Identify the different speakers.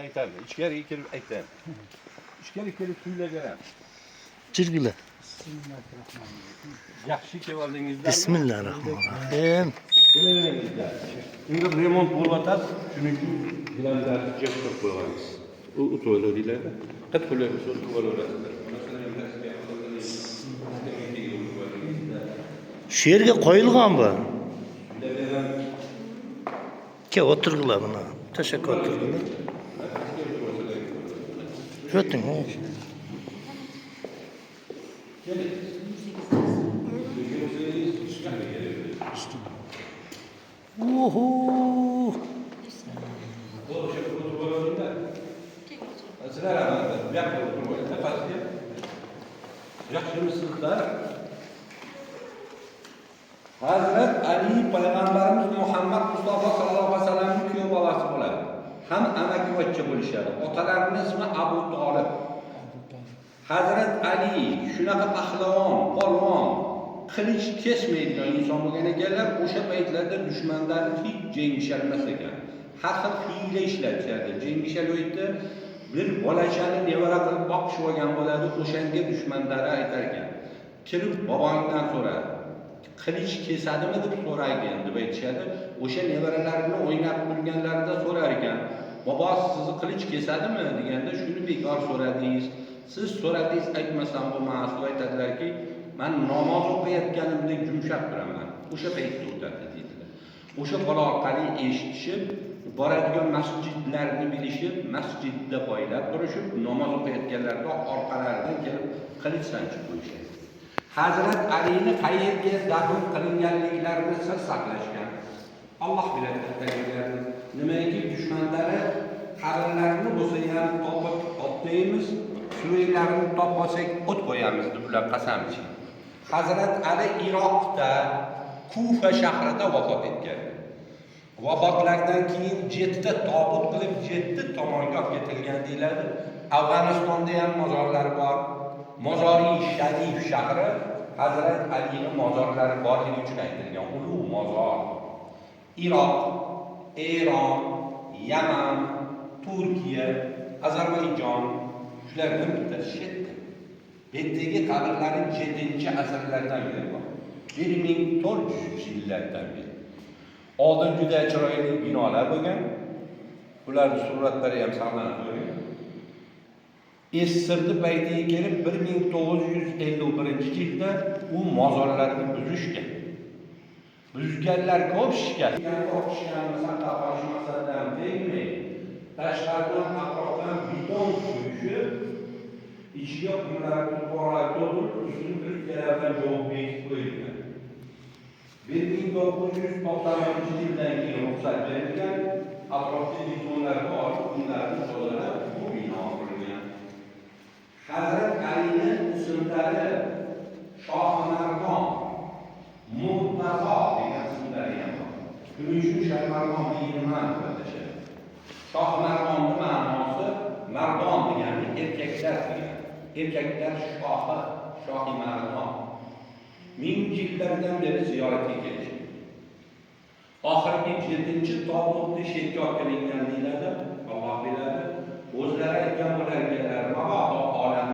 Speaker 1: Aytadi. Ichkariga kirib aytadi. Ichkariga kirib kuylagan.
Speaker 2: Jirgili.
Speaker 1: Yaxshi keldingizlar.
Speaker 2: Bismillahirrahmanirrahim.
Speaker 1: Kelaveringizlar. Endi remont bo'lyapti. Shuning uchun gilamlarni jabr qo'yamiz. U to'ylarida qat pullar so'z bo'laveradi.
Speaker 2: Shu yerga qo'yilgan bu. Ke o'tirg'ila buni. Tashakkur o'tirg'ila. O'ting. Oho.
Speaker 1: Yaxshimisizlar? Hazrat Ali payg'ambarimiz Muhammad Mustafa sallallohu alayhi vasallamning kuyov bolasi bo'ladi. Ham amakivachcha bo'lishadi. Otalarining ismi Abu Talib. Hazrat Ali shunaqa pahlavon, polvon, qilich kesmaydigan inson bo'lgan ekanlar. O'sha paytlarda dushmanlar hech jangishilmas ekan. Har xil hiyla ishlatishadi. Jangishaloyda bir bolachani nevara qilib boqishib olgan bo'ladi. O'shanga dushmanlari aytar ekan. Kirib bobongdan so'radi. Qilich kesadimi deb so'ragan deb aytishadi. O'sha nevaralarini o'ynab kulganlarida so'rar ekan. Bobo sizni qilich kesadimi deganda shuni bekor so'radingiz. Siz so'radingiz aytmasam bo'lmas. Aytadilarki, men namoz o'qiyotganimda yumshab turaman. O'sha paytda o'tadi deydilar. O'sha bola orqali eshitishib, boradigan masjidlarni bilishib, masjidda poylab turishib, namoz o'qiyotganlarda orqalaridan kelib qilich sanchib qo'yishadi. Hazrat Alini qayerga dafn qilinganliklarini sir saqlashgan. Alloh biladi taqdirlarini. Nimaiki dushmanlari qabrlarini bo'lsa ham topib otlaymiz, suylarini topmasak o't qo'yamiz deb ular qasam ichgan. Hazrat Ali Iroqda Kufa shahrida vafot etgan. Vafotlaridan keyin 7 ta tobut qilib 7 tomonga olib ketilgan deyiladi. Afg'onistonda ham mozorlari bor. Mozori Sharif shahri Hazrat Alining mozorlari borligi uchun aytilgan ulug' mozor. Iroq, Eron, Yaman, Turkiya, Ozarbayjon shulardan bittasi. Bu yerdagi qabrlari 7-asrlardan beri bor. 1400 yillardan beri. Oldin juda chiroyli binolar bo'lgan. Ularning suratlari ham saqlanib qolgan. Esirdi paytiga kelib 1951-yilda u mozorlarni buzishgan. Buzganlar ko'p shikast. O'qishganni saqlab qolish maqsadidan tegmay, tashqaridan atrofdan beton qo'yishib, ichiga qumlarni to'g'rilab to'ldirib, ustini plitkalardan javob berib qo'yilgan. 1990-yildan keyin ruxsat berilgan, atrofda betonlarga olib, qumlarni tozalab, bu bino qurilgan. Hazrat Alining ismlari Shohmargon, Murtazo degan ismlari ham bor. Shuning uchun Shohmargon deyilgan bo'ladi. Shohmargonning ma'nosi mardon degani erkaklar degani. Erkaklar shohi, shohi mardon. Ming yillardan beri ziyoratga kelishgan. Oxirgi 7-tobutni shekka olib kelingan deyiladi. Alloh biladi. O'zlari aytgan bo'lar ekanlar, mabodo olam